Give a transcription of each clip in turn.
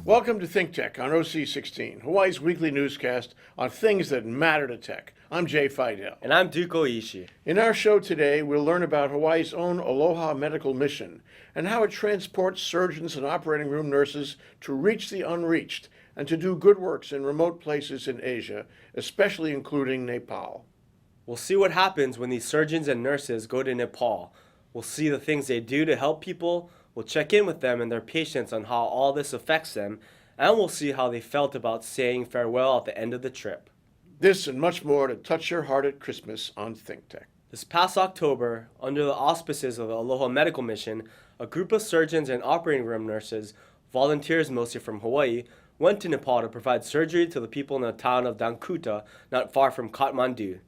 Welcome to ThinkTech on OC16, Hawaii's weekly newscast on things that matter to tech. I'm Jay Fidell. And I'm Duke Oishi. In our show today, we'll learn about Hawaii's own Aloha Medical Mission and how it transports surgeons and operating room nurses to reach the unreached and to do good works in remote places in Asia, especially including Nepal. We'll see what happens when these surgeons and nurses go to Nepal. We'll see the things they do to help people. We'll check in with them and their patients on how all this affects them, and we'll see how they felt about saying farewell at the end of the trip. This and much more to touch your heart at Christmas on ThinkTech. This past October, under the auspices of the Aloha Medical Mission, a group of surgeons and operating room nurses, volunteers mostly from Hawaii, went to Nepal to provide surgery to the people in the town of Dankuta, not far from Kathmandu.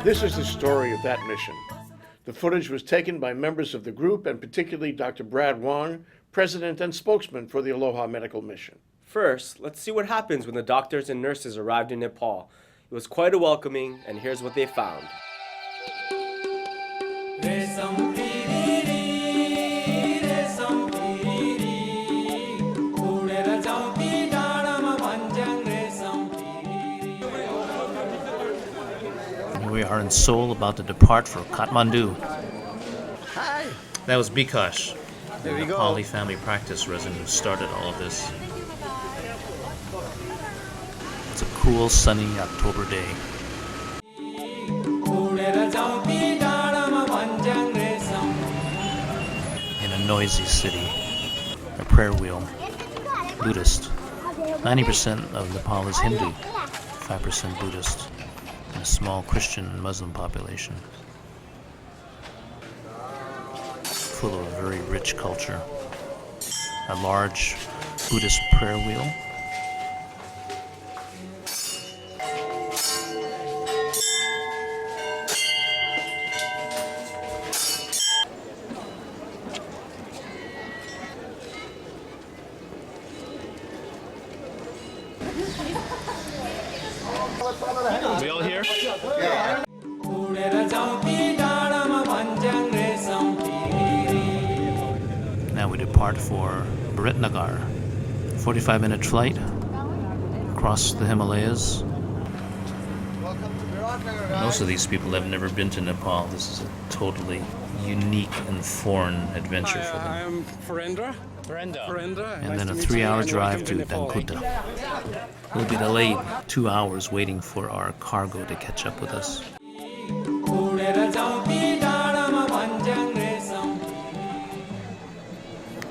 This is the story of that mission. The footage was taken by members of the group and particularly Dr. Brad Wong, president and spokesman for the Aloha Medical Mission. First, let's see what happens when the doctors and nurses arrived in Nepal. It was quite a welcoming, and here's what they found. We are in Seoul, about to depart for Kathmandu. Hi. That was Bikash, There we the go. Nepali family practice resident who started all of this. It's a cool, sunny October day. In a noisy city, a prayer wheel, Buddhist. 90% of Nepal is Hindu, 5% Buddhist. A small Christian and Muslim population, full of a very rich culture. A large Buddhist prayer wheel. We all here? Now we depart for Biratnagar. 45-minute flight across the Himalayas. Most of these people have never been to Nepal. This is a totally unique and foreign adventure for them. I'm Farendra. And then a 3-hour drive to Dankuta. We'll be delayed 2 hours waiting for our cargo to catch up with us.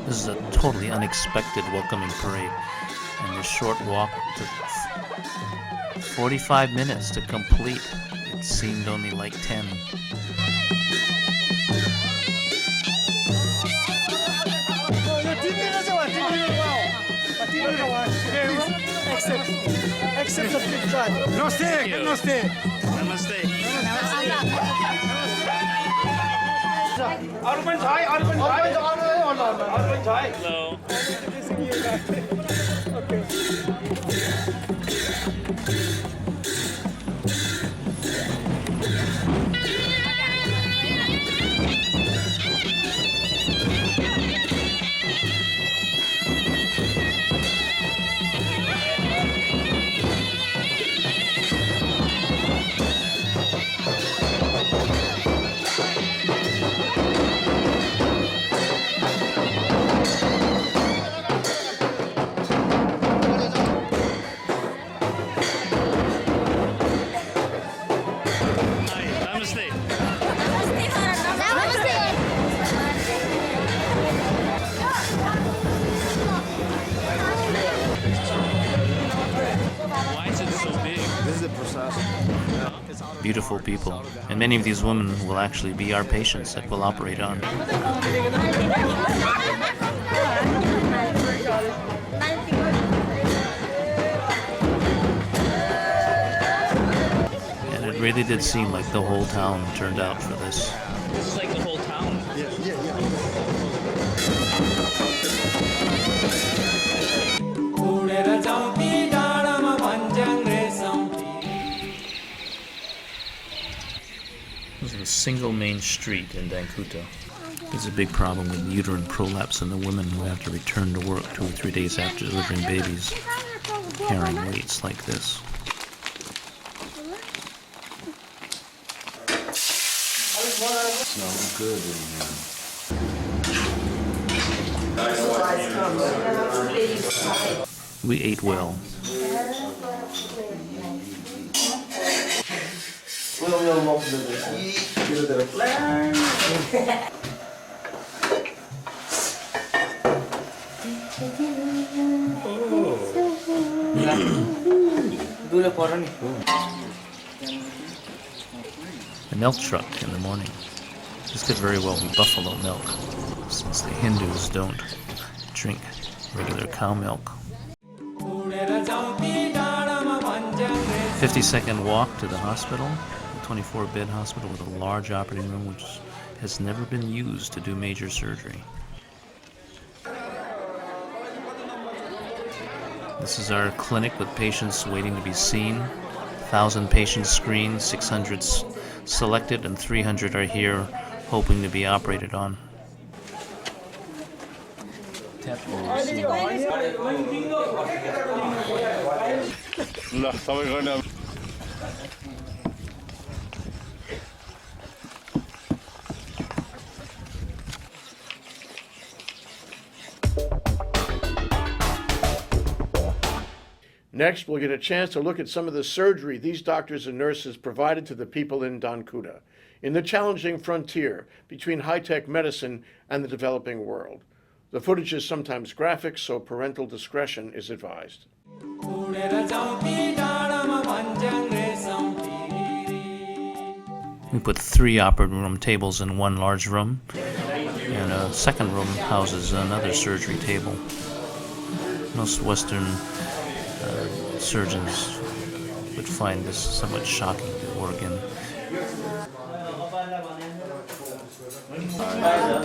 This is a totally unexpected welcoming parade, and the short walk took 45 minutes to complete. It seemed only like 10. Accept the flip chart. Namaste. Hello. Beautiful people, and many of these women will actually be our patients that we'll operate on. And it really did seem like the whole town turned out for this. This is like the whole town. single main street in Dankuta. There's a big problem with uterine prolapse in the women who have to return to work 2 or 3 days after delivering babies, carrying weights like this. Smells good in here. We ate well. The milk truck in the morning. This could very well be buffalo milk, since the Hindus don't drink regular cow milk. 50-second walk to the hospital, a 24-bed hospital with a large operating room which has never been used to do major surgery. This is our clinic with patients waiting to be seen. 1,000 patients screened, 600 selected, and 300 are here hoping to be operated on. Next, we'll get a chance to look at some of the surgery these doctors and nurses provided to the people in Dankuta, in the challenging frontier between high-tech medicine and the developing world. The footage is sometimes graphic, so parental discretion is advised. We put 3 operating room tables in one large room, and a second room houses another surgery table. Most Western surgeons would find this somewhat shocking to work in.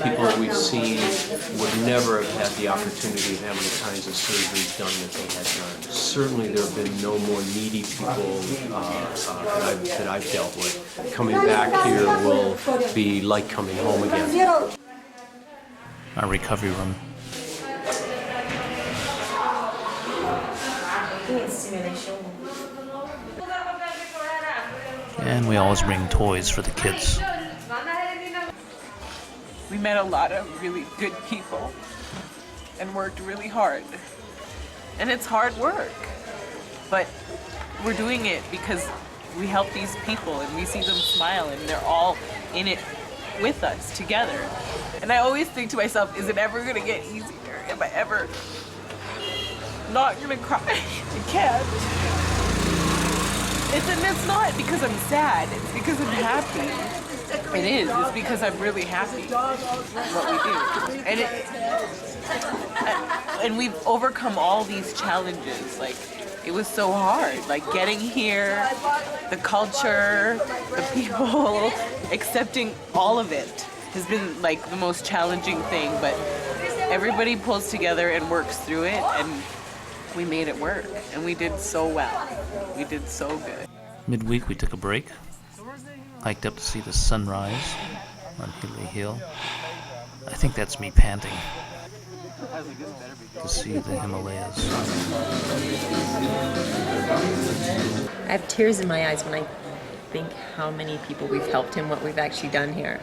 People that we've seen would never have had the opportunity of having the kinds of surgery done that they had done. Certainly there have been no more needy people that I've dealt with. Coming back here will be like coming home again. Our recovery room. And we always bring toys for the kids. We met a lot of really good people and worked really hard. And it's hard work, but we're doing it because we help these people and we see them smile and they're all in it with us together. And I always think to myself, is it ever gonna get easier? Am I ever not gonna cry? I can't. It's not because I'm sad, it's because I'm happy. It is. It's because I'm really happy with what we do. And we've overcome all these challenges. Like, it was so hard. Like, getting here, the culture, the people, accepting all of it has been, like, the most challenging thing. But everybody pulls together and works through it, and we made it work. And we did so well. We did so good. Midweek, we took a break. Hiked up to see the sunrise on Hilly Hill. I think that's me panting to see the Himalayas. I have tears in my eyes when I think how many people we've helped and what we've actually done here.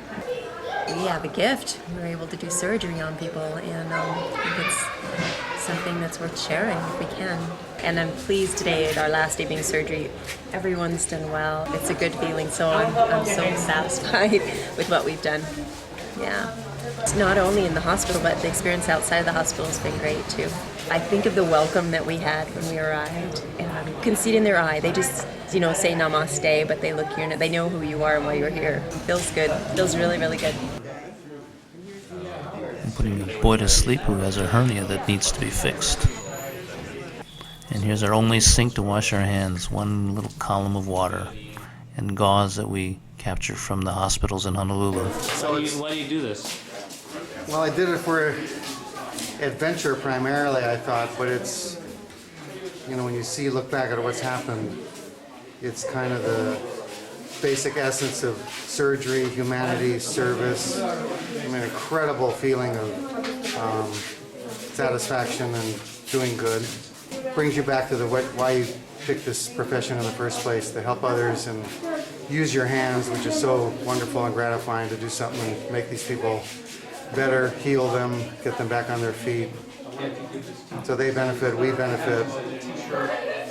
We have a gift. We're able to do surgery on people, and I think it's something that's worth sharing if we can. And I'm pleased today, at our last day being surgery, everyone's done well. It's a good feeling, so I'm so satisfied with what we've done. Yeah. It's not only in the hospital, but the experience outside of the hospital has been great too. I think of the welcome that we had when we arrived, and you can see it in their eye. They just, say namaste, but they look here and they know who you are and why you're here. It feels good. It feels really, really good. I'm putting a boy to sleep who has a hernia that needs to be fixed. And here's our only sink to wash our hands, one little column of water, and gauze that we capture from the hospitals in Honolulu. So why do you do this? Well, I did it for adventure primarily, I thought, but it's, when you look back at what's happened, it's kind of basic essence of surgery, humanity, service. I mean, incredible feeling of satisfaction and doing good. Brings you back to why you picked this profession in the first place, to help others and use your hands, which is so wonderful and gratifying to do something and make these people better, heal them, get them back on their feet. So they benefit, we benefit.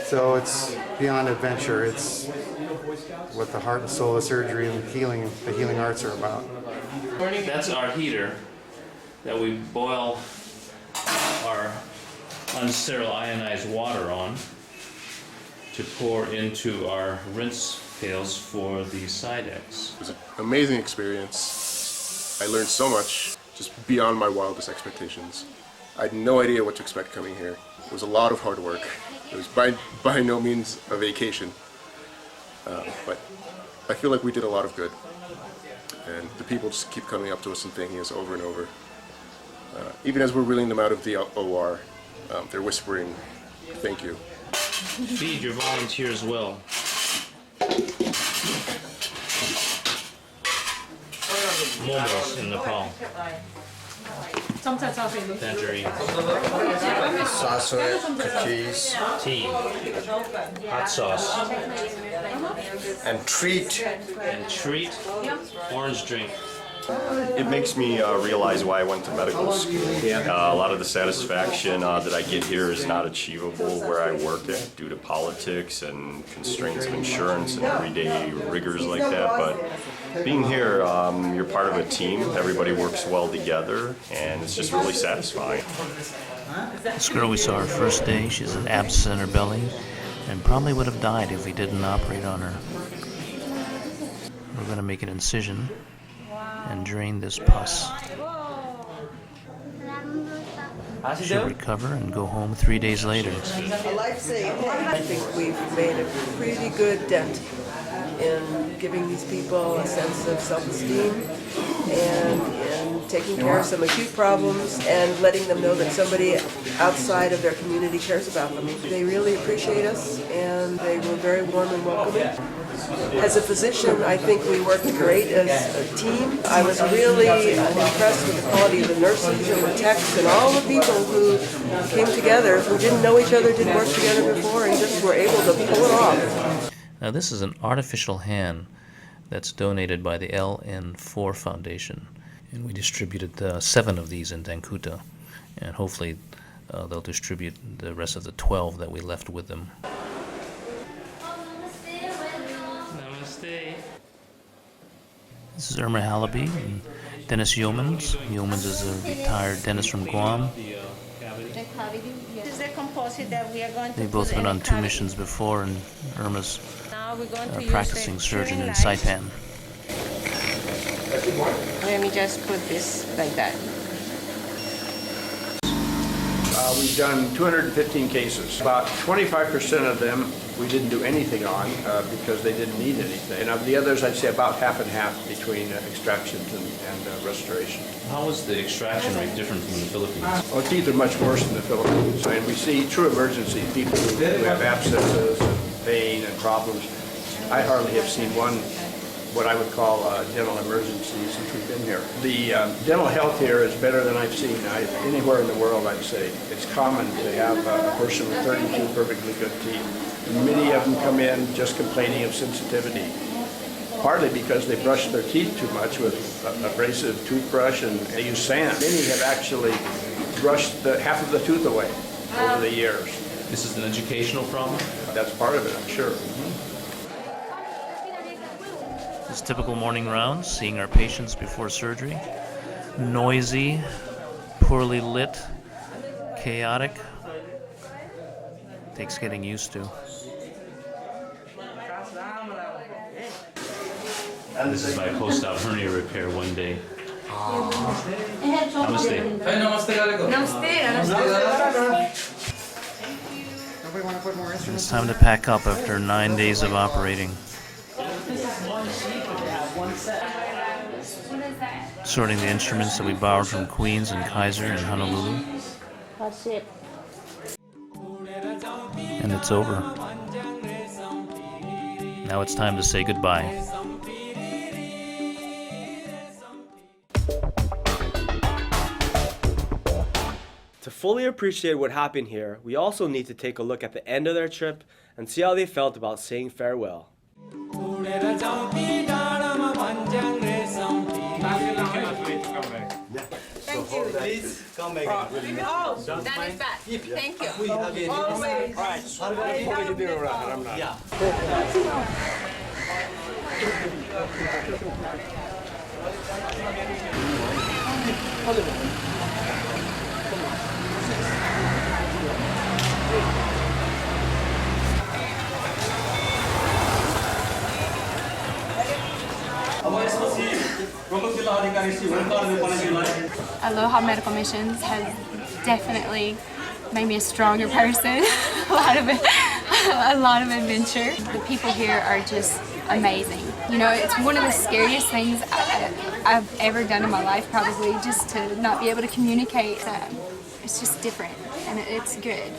So it's beyond adventure. It's what the heart and soul of surgery and the healing arts are about. That's our heater that we boil our unsterile ionized water on to pour into our rinse pails for the Sidex. It was an amazing experience. I learned so much, just beyond my wildest expectations. I had no idea what to expect coming here. It was a lot of hard work. It was by no means a vacation. But I feel like we did a lot of good. And the people just keep coming up to us and thanking us over and over. Even as we're wheeling them out of the OR, they're whispering, "Thank you." Feed your volunteers well. Momos in Nepal. Tangerine. Saucer, cheese, Tea. Hot sauce. and treat. And treat. Orange drink. It makes me realize why I went to medical school. A lot of the satisfaction that I get here is not achievable where I work at due to politics and constraints of insurance and everyday rigors like that. But being here, you're part of a team. Everybody works well together, and it's just really satisfying. This girl we saw her first day, she has an abscess in her belly and probably would have died if we didn't operate on her. We're going to make an incision and drain this pus. She'll recover and go home 3 days later. I think we've made a pretty good dent in giving these people a sense of self-esteem and in taking care of some acute problems and letting them know that somebody outside of their community cares about them. They really appreciate us and they were very warm and welcoming. As a physician, I think we worked great as a team. I was really impressed with the quality of the nurses and the techs and all the people who came together, who didn't know each other, didn't work together before, and just were able to pull it off. Now this is an artificial hand that's donated by the LN4 Foundation. And we distributed 7 of these in Dankuta. And hopefully they'll distribute the rest of the 12 that we left with them. This is Irma Halaby and Dennis Yeomans. Yeomans is a retired dentist from Guam. This is the composite that we are going to They've both been on 2 missions before, and Irma's a practicing surgeon in Saipan. Let me just put this like that. We've done 215 cases. About 25% of them we didn't do anything on because they didn't need anything. And of the others, I'd say about half and half between extractions and restoration. How was the extraction rate different from the Philippines? Well, teeth are much worse in the Philippines. And we see true emergency people who have abscesses and pain and problems. I hardly have seen one what I would call dental emergency since we've been here. The dental health here is better than I've seen anywhere in the world, I'd say. It's common to have a person with 32 perfectly good teeth. And many of them come in just complaining of sensitivity, partly because they brush their teeth too much with an abrasive toothbrush and they use sand. Many have actually brushed half of the tooth away over the years. This is an educational problem? That's part of it, I'm sure. This typical morning rounds, seeing our patients before surgery. Noisy, poorly lit, chaotic. Takes getting used to. This is my post-op hernia repair one day. Namaste. It's time to pack up after 9 days of operating. Sorting the instruments that we borrowed from Queens and Kaiser and Honolulu. That's it. And it's over. Now it's time to say goodbye. To fully appreciate what happened here, we also need to take a look at the end of their trip and see how they felt about saying farewell. Please come back. Oh, that is bad. Thank you. We have it. Always. All right. Yeah. Aloha Medical Mission has definitely made me a stronger person. a lot of adventure. The people here are just amazing. You know, it's one of the scariest things I've ever done in my life, probably, just to not be able to communicate. It's just different, and it's good.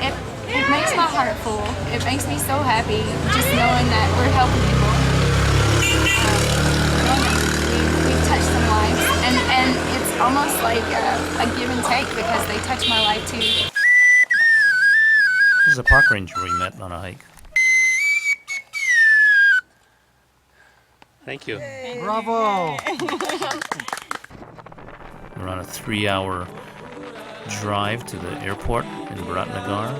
It makes my heart full. It makes me so happy just knowing that we're helping people. We've touched some lives, and it's almost like a give and take because they touch my life too. This is a park ranger we met on a hike. Thank you. Bravo! We're on a 3-hour drive to the airport in Biratnagar,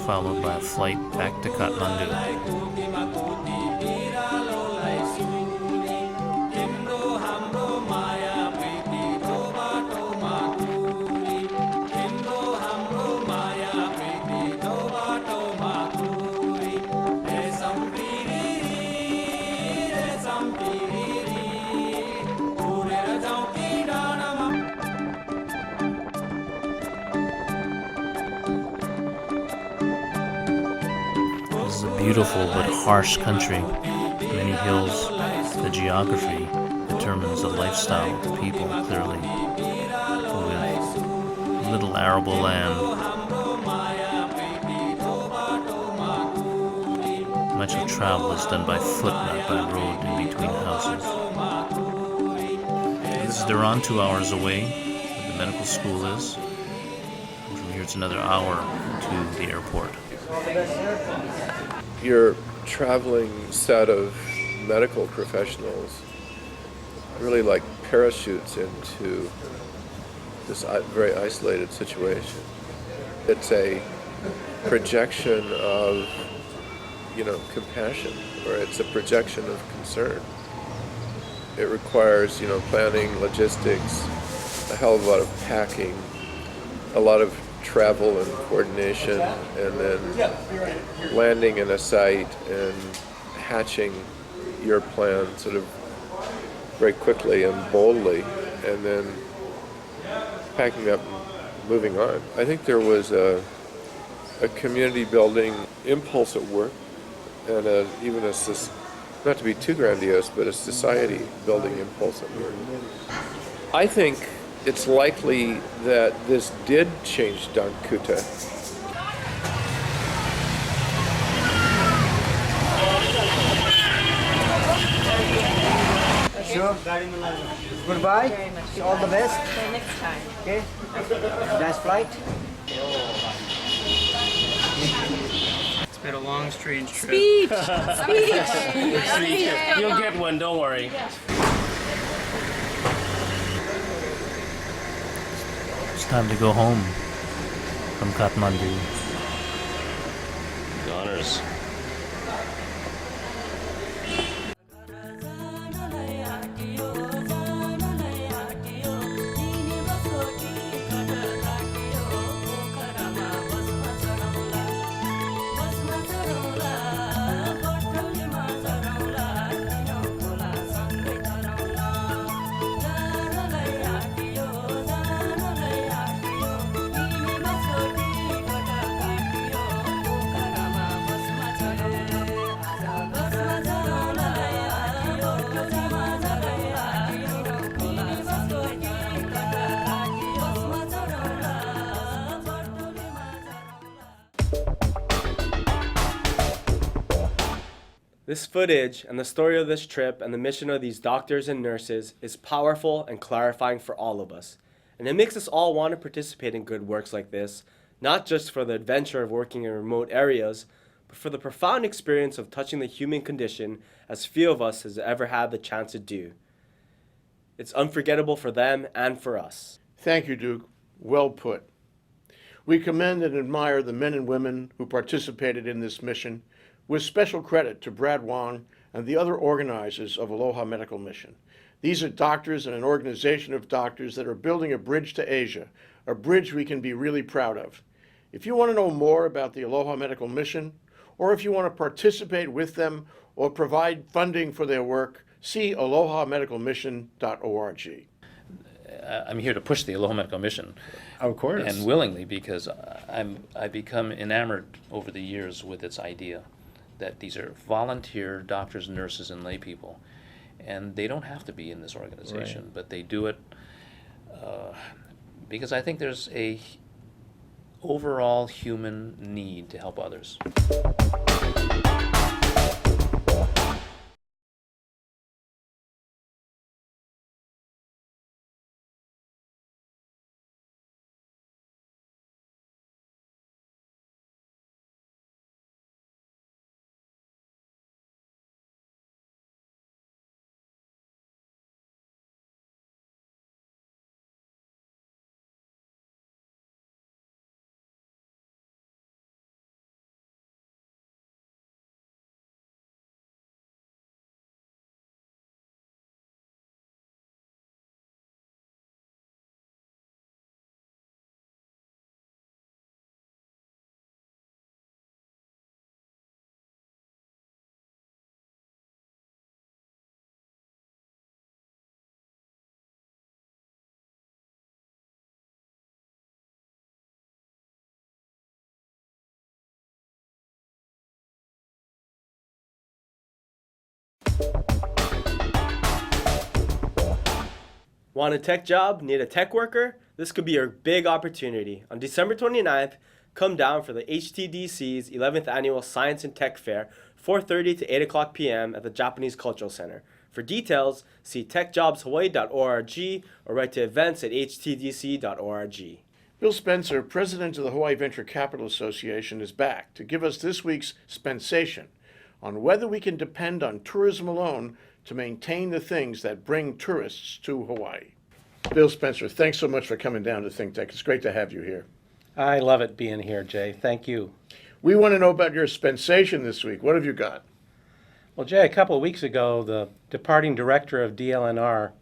followed by a flight back to Kathmandu. This is a beautiful but harsh country. Many hills. The geography determines the lifestyle of the people clearly. With little arable land. Much of travel is done by foot, not by road in between houses. They're on 2 hours away, where the medical school is. And from here it's another hour to the airport. Your traveling set of medical professionals really like parachutes into this very isolated situation. It's a projection of, compassion, or it's a projection of concern. It requires, planning, logistics, a hell of a lot of packing, a lot of travel and coordination, and then landing in a site and hatching your plan sort of very quickly and boldly, and then packing up and moving on. I think there was a community building impulse at work, and not to be too grandiose, but a society building impulse at work. I think it's likely that this did change Dankuta. Sure. Goodbye. All the best. Until next time. Okay. Nice flight. It's been a long, strange trip. Speech! You'll get one, don't worry. It's time to go home from Kathmandu. The honors. This footage and the story of this trip and the mission of these doctors and nurses is powerful and clarifying for all of us. And it makes us all want to participate in good works like this, not just for the adventure of working in remote areas, but for the profound experience of touching the human condition as few of us has ever had the chance to do. It's unforgettable for them and for us. Thank you, Duke. Well put. We commend and admire the men and women who participated in this mission, with special credit to Brad Wong and the other organizers of Aloha Medical Mission. These are doctors and an organization of doctors that are building a bridge to Asia, a bridge we can be really proud of. If you want to know more about the Aloha Medical Mission, or if you want to participate with them or provide funding for their work, see alohamedicalmission.org. I'm here to push the Aloha Medical Mission. Of course. And willingly, because I've become enamored over the years with its idea that these are volunteer doctors, nurses, and lay people. And they don't have to be in this organization, Right. but they do it because I think there's a overall human need to help others. Want a tech job? Need a tech worker? This could be your big opportunity. On December 29th, come down for the HTDC's 11th Annual Science and Tech Fair, 4:30 to 8 o'clock p.m. at the Japanese Cultural Center. For details, see techjobshawaii.org or write to events@htdc.org. Bill Spencer, president of the Hawaii Venture Capital Association, is back to give us this week's Spensation on whether we can depend on tourism alone to maintain the things that bring tourists to Hawaii. Bill Spencer, thanks so much for coming down to ThinkTech. It's great to have you here. I love it being here, Jay. Thank you. We want to know about your Spensation this week. What have you got? Well, Jay, a couple of weeks ago, the departing director of DLNR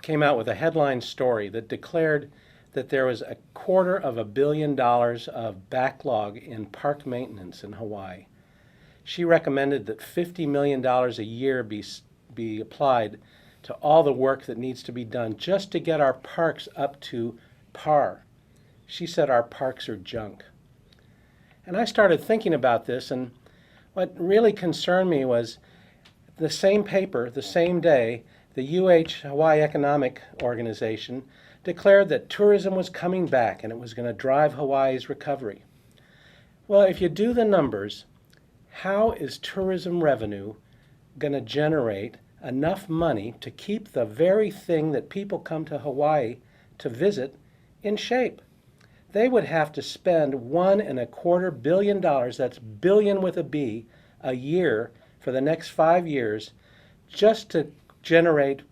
came out with a headline story that declared that there was $250 million of backlog in park maintenance in Hawaii. She recommended that $50 million a year be applied to all the work that needs to be done just to get our parks up to par. She said our parks are junk. And I started thinking about this, and what really concerned me was the same paper, the same day, the Hawaii Economic Organization declared that tourism was coming back and it was going to drive Hawaii's recovery. Well, if you do the numbers, how is tourism revenue going to generate enough money to keep the very thing that people come to Hawaii to visit in shape? They would have to spend $1.25 billion, that's billion with a B, a year for the next 5 years just to generate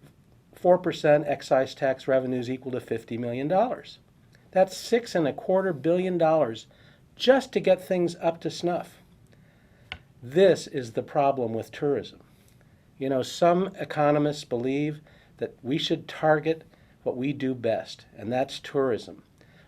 4% excise tax revenues equal to $50 million. That's $6.25 billion just to get things up to snuff. This is the problem with tourism. You know, some economists believe that we should target what we do best, and that's tourism.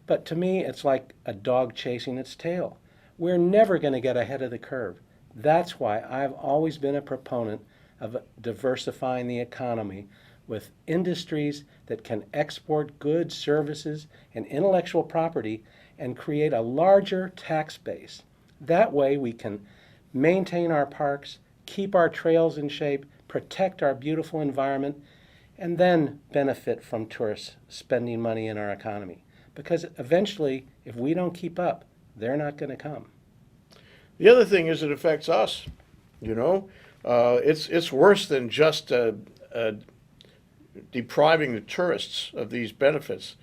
But to me, it's like a dog chasing its tail. We're never going to get ahead of the curve. That's why I've always been a proponent of diversifying the economy with industries that can export goods, services, and intellectual property and create a larger tax base. That way we can maintain our parks, keep our trails in shape, protect our beautiful environment, and then benefit from tourists spending money in our economy. Because eventually, if we don't keep up, they're not going to come. The other thing is it affects us. You know, it's worse than just depriving the tourists of these benefits.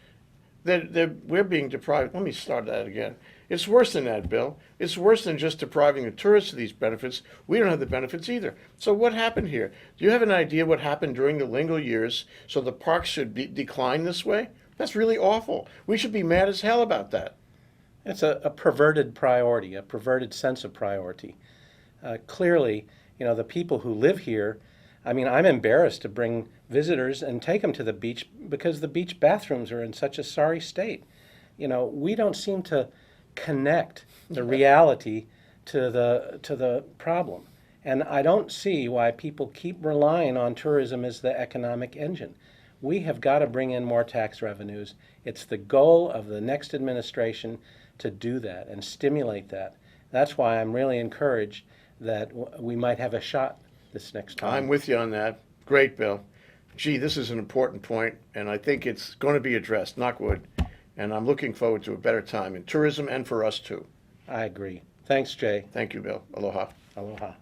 We're being deprived. Let me start that again. It's worse than that, Bill. It's worse than just depriving the tourists of these benefits. We don't have the benefits either. So what happened here? Do you have an idea what happened during the Lingo years so the parks should decline this way? That's really awful. We should be mad as hell about that. It's a perverted priority, a perverted sense of priority. Clearly, the people who live here, I mean, I'm embarrassed to bring visitors and take them to the beach because the beach bathrooms are in such a sorry state. We don't seem to connect the reality to the problem. And I don't see why people keep relying on tourism as the economic engine. We have got to bring in more tax revenues. It's the goal of the next administration to do that and stimulate that. That's why I'm really encouraged that we might have a shot this next time. I'm with you on that. Great, Bill. Gee, this is an important point, and I think it's going to be addressed, knock wood. And I'm looking forward to a better time in tourism and for us too. I agree. Thanks, Jay. Thank you, Bill. Aloha. Aloha.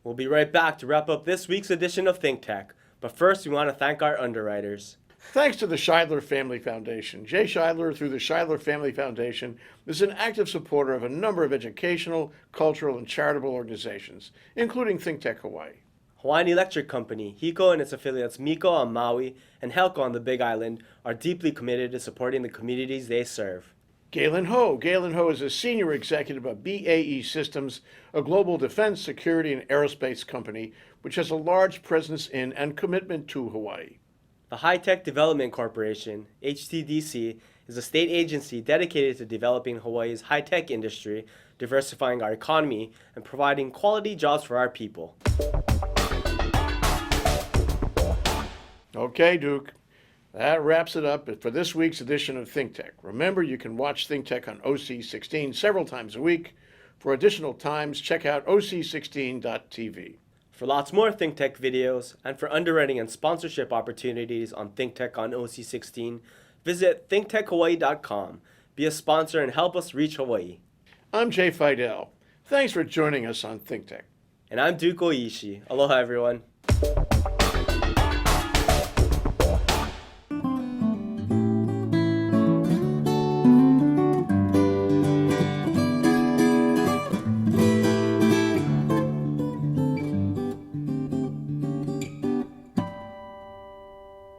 We'll be right back to wrap up this week's edition of ThinkTech. But first, we want to thank our underwriters. Thanks to the Scheidler Family Foundation. Jay Scheidler, through the Scheidler Family Foundation, is an active supporter of a number of educational, cultural, and charitable organizations, including ThinkTech Hawaii. Hawaiian Electric Company, HECO and its affiliates Miko on Maui and Helco on the Big Island are deeply committed to supporting the communities they serve. Galen Ho. Galen Ho is a senior executive of BAE Systems, a global defense, security, and aerospace company, which has a large presence in and commitment to Hawaii. The High Tech Development Corporation, HTDC, is a state agency dedicated to developing Hawaii's high-tech industry, diversifying our economy, and providing quality jobs for our people. Okay, Duke. That wraps it up for this week's edition of ThinkTech. Remember, you can watch ThinkTech on OC16 several times a week. For additional times, check out oc16.tv. For lots more ThinkTech videos and for underwriting and sponsorship opportunities on ThinkTech on OC16, visit thinktechhawaii.com. Be a sponsor and help us reach Hawaii. I'm Jay Fidell. Thanks for joining us on ThinkTech. And I'm Duke Oishi. Aloha, everyone.